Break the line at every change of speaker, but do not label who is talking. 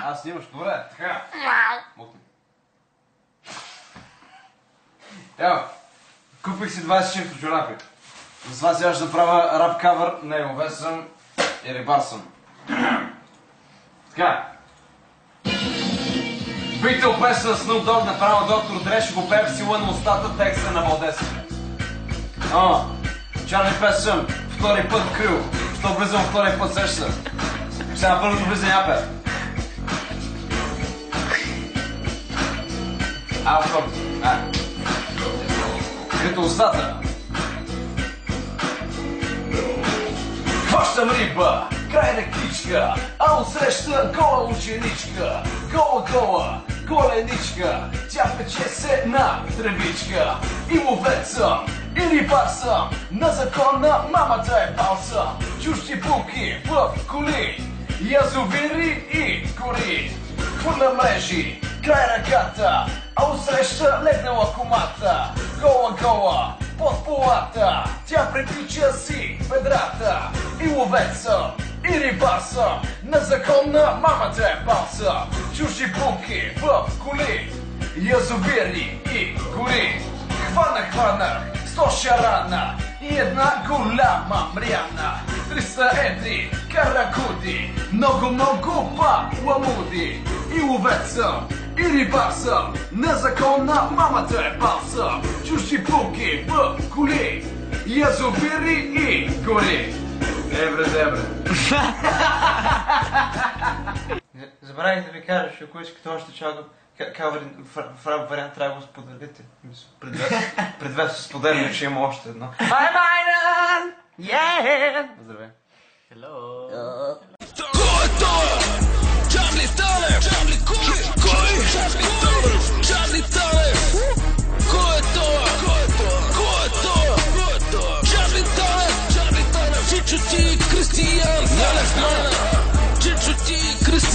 Аз снимаш, добре, така. Мукни. Ево, купих си 20 чифта чорапи. Затова сега ще направя рап кавър на Овес съм и рибар съм. Така. Битъл песен с Snoop Dogg направо доктор Дре, ще го пее в сила на устата, текста на Малдеса. Чарли песен, втори път крил, що влизам втори път сеща. Сега първото влиза япе. Второто. Като устата. Хващам риба, крайна кичка, а отсреща гола ученичка. Гола, голеничка, тя пече се на тревичка. И ловец съм, и рибар съм, на закона мамата е бал съм. Чужди буки в коли, язовири и гори. Хвърля мрежи, край ръката, а отсреща легнала комата. Гола, под полата, тя приключа си бедрата. И ловец съм, и рибар съм, на закона мамата е бал съм. Чужди буки в коли, язовири и гори. Хванах 100 шарана и една голяма мряна. 300 едри каракуди, много паламуди. И ловец съм, и рибар съм, на закона мамата е бал съм. Чужди буки в коли, язовири и гори. Дебре.
Забравих да ви кажа, че ако искате още чалга кавър в рап вариант, трябва да го споделите. Пред вас се споделяме, че има още едно. I'm Айран! Yeah! Здравей. Hello!
Кой е това? Чарли Талев! Чарли Талев! Кой е това? Чарли Талев! Чичо ти Кристиян! Чичо ти Кристиян!